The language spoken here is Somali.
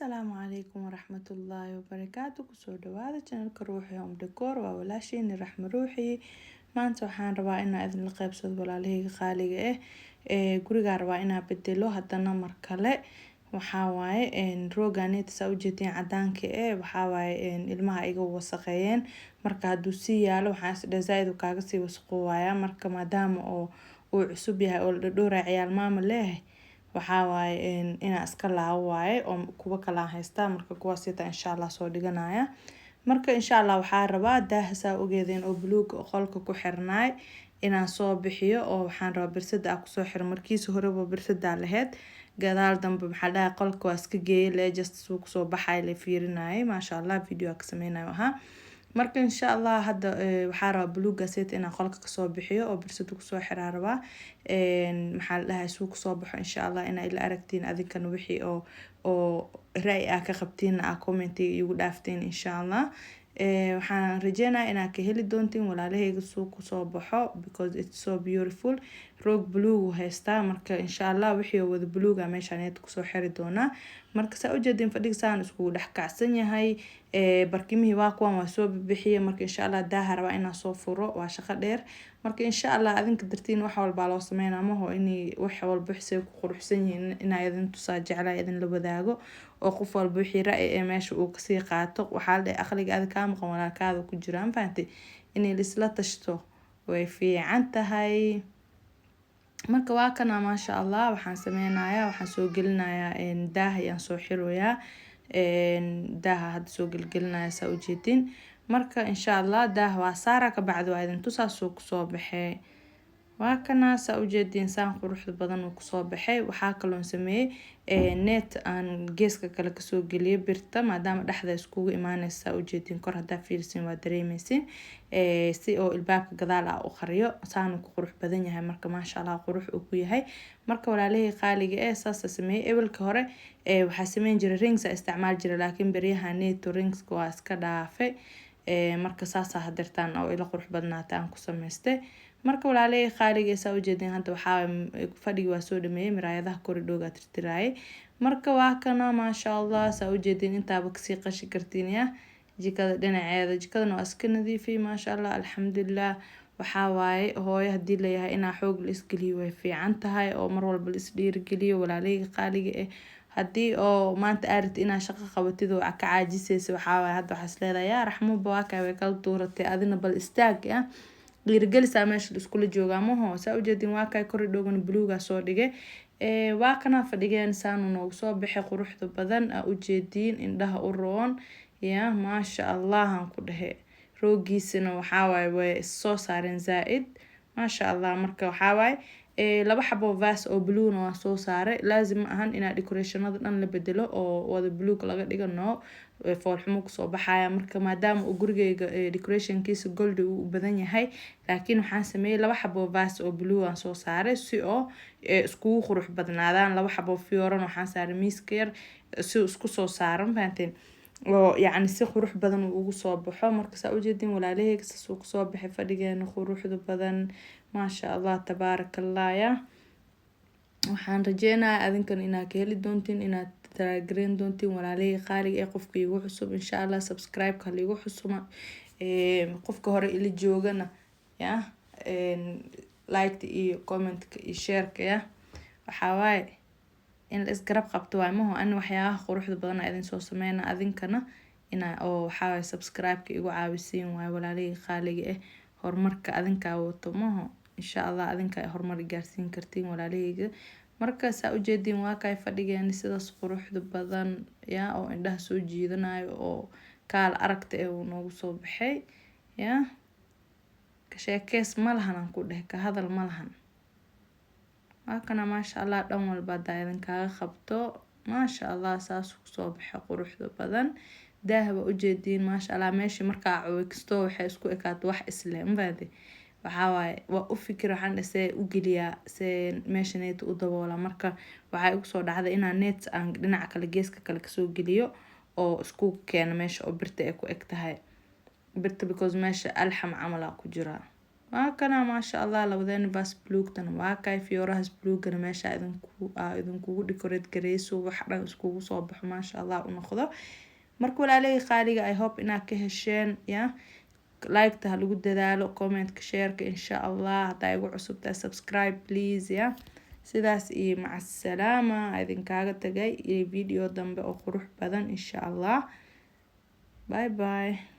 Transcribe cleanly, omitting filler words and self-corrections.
Asalaamu calaykum waraxmatullaahi wabarakaatu. Kusoo dhawaada channelka Ruuxi Home Decor. Waa walaashayni Raxmo Ruuxi. Maanta waxaan rabaa inaan idinla qaybsado walaalahayga qaaliga guriga rabaa inaan bedelo haddana mar kale. Waxaa waaye rooganeeta saa u jeedin cadaanka waxaa waaye ilmaha iga wasaqeeyeen. Marka hadduu sii yaalo waxaan is dhahay zaid kaaga sii wasaqoowaya. Marka maadaama uu cusub yahay oo la dhowraa ciyaal maama leeyahay waxaa waaye inaan iska laawo waaye oo kuwa kala haystaa. Marka kuwaas sita insha Allah soo dhiganaya. Marka insha Allah waxaa rabaa daaha saa ogeedeen oo buluug oo qolka ku xirnaay inaan soo bixiyo oo waxaan rabaa birsada ku soo xiro. Markiisa horeba birsada lahayd gadaal dambe maxaa dhahay qolka waa iska geeyay just suu ku soo baxay la fiirinayay. Maasha Allah video ka sameeyay aha. Marka insha Allah hadda waxaa rabaa buluuga sita inaan qolka ka soo bixiyo oo birsada ku soo xiraa rabaa. Maxaa dhahay suu ku soo baxo insha Allah inaa ila aragtiin adinkana wixii oo ra'yi ka qabtiin comment igu dhaafteen insha Allah. Waxaan rajeynayaa inaad ka heli doontiin walaalahayga suu ku soo baxo because it's so beautiful. Roog blue haystaa marka insha Allah wixii wada blue meeshaan ku soo xiri doona. Marka saa u jeedin fadhiga saan isku dhex kacsan yahay. Barkimihii waa kuwan waa soo bixiyay marka insha Allah daaha rabaa inaan soo furo waa shaqo dheer. Marka insha Allah adinka dartiin wax walba loo sameeynaa ma ho inay wax walba xisay ku quruxsan yihiin inay idin tusaa jeclaa idin la wadaago oo qof walba wixii ra'yi meesha uu ka sii qaato. Waxaa la aqliga aad ka maqan walaalkaada ku jiraan fahanti inay isla tashto way fiican tahay. Marka waa kana maasha Allah waxaan sameynayaa waxaan soo gelinayaa daaha ayaan soo xirooyaa. Daaha had soo gelgelinaya saa u jeedin. Marka insha Allah daaha waa saara ka bacdo waa idin tusaa soo ku soo baxay. Waa kana saa u jeedin saan quruxda badan uu ku soo baxay. Waxaa kaloo sameeyay net aan geeska kale ka soo geliyay birta maadaama dhaxda iskugu imaanaysa u jeedin kor hadaa fiirsin waa dareemaysin. Si oo ilbaabka gadaal u qariyo saan ku qurux badan yahay marka maasha Allah qurux uu ku yahay. Marka walaalahayga qaaliga saas sameeyay ebalka hore waxaa sameyn jiray rings isticmaal jiray laakiin bariyaha net rings waa iska dhaafay. Marka saas hadirtaan oo ila qurux badnaata aan ku sameystay. Marka walaalahayga qaaliga saa u jeedin hadda waxaa fadhiga waa soo dhameeyay miraayadaha koridhooga tirtiraay. Marka waa kana maasha Allah saa u jeedin intaaba ka sii qashi kartiin ya jikada dhinaceeda jikadana waa iska nadiifay maasha Allah alxamdulillah. Waxaa waaye hooyo hadii la yahay inaa xoog la isgaliyo way fiican tahay oo mar walba la is dhiirigeliyo walaalahayga qaaliga hadii oo maanta arid inaa shaqo qabatid oo ka caajisaysa waxaa waaye hadda waxaas leedahay yaa Raxmo baaka way kala duuratay adina bal istaag dhiirigelisa meesha isku la joogaa ma ho saa u jeedin waa kay koridhoogan buluuga soo dhigay. Waa kana fadhigeen saan uu soo baxay quruxda badan u jeedin indhaha u roon ya maasha Allah aan ku dhahay. Roogiisana waxaa waaye way soo saareen zaid maasha Allah. Marka waxaa waaye laba xabo vase oo blue waa soo saaray laazim ahan inaa decorationada dhan la bedelo oo wada blue laga dhigo no foolxumo ku soo baxaya. Marka maadaama uu gurigeyga decorationkiisa gold uu badan yahay laakiin waxaan sameeyay laba xabo vase oo blue aan soo saaray si oo isku qurux badnaadaan. Laba xabo fiyoran waxaan saaray miiska yar si isku soo saaran fahanteen oo yacni si qurux badan ugu soo baxo. Marka saa u jeedin walaalahayga soo ku soo baxay fadhigeena quruxda badan maasha Allah tabaarakallah ya. Waxaan rajeynayaa adinkan inaad ka heli doontiin inaad taageereen doontiin walaalahayga qaaliga qofka igu cusub insha Allah subscribe ka liigu xusuma. Qofka hore ila joogana ya like iyo comment iyo share ya. Waxaa waaye in la isgarab qabto waa ma ho an waxyaabaha quruxda badan idin soo sameeyna adinkana ina oo waxaa waaye subscribe ka igu caawisiin waa walaalahayga qaaliga horumarka adinka wato ma ho insha Allah adinka horumar gaarsiin kartiin walaalahayga. Marka saa u jeedin waa kay fadhigeen sidaas quruxda badan ya oo indhaha soo jiidanayo oo kaal aragta uu noogu soo baxay ya ka sheekeys ma lahan ku dhahay ka hadal ma lahan. Waa kana maasha Allah dhan walba idin kaaga qabto maasha Allah saas ku soo baxay quruxda badan. Daaha u jeedin maasha Allah meeshii markaa caweysto waxay isku ekaato wax isla mabaade. Waxaa waaye waa u fikir waxaan dhisay u geliyaa meesha net u daboola. Marka waxay ugu soo dhacday inaan net aan dhinaca kale geeska kale ka soo geliyo oo isku keeno meesha oo birta ay ku eg tahay birta because meesha alxam camal ku jira waa kana maasha allah labadeena baas buluugtana waa kay fiyoorahaas buluugana meesha idinkugu decorate gareyso wax dhan iskugu soo baxo maasha allah u noqdo. marka walaalahey qaaliga I hope inaad ka hesheen ya like-ta ha lagu dadaalo, comment-ka, share-ka insha allah. haddaa igu cusubtaa subscribe please ya. sidaas iyo maca salaama idinkaaga tagay iyo video dambe oo qurux badan insha allah. bye bye.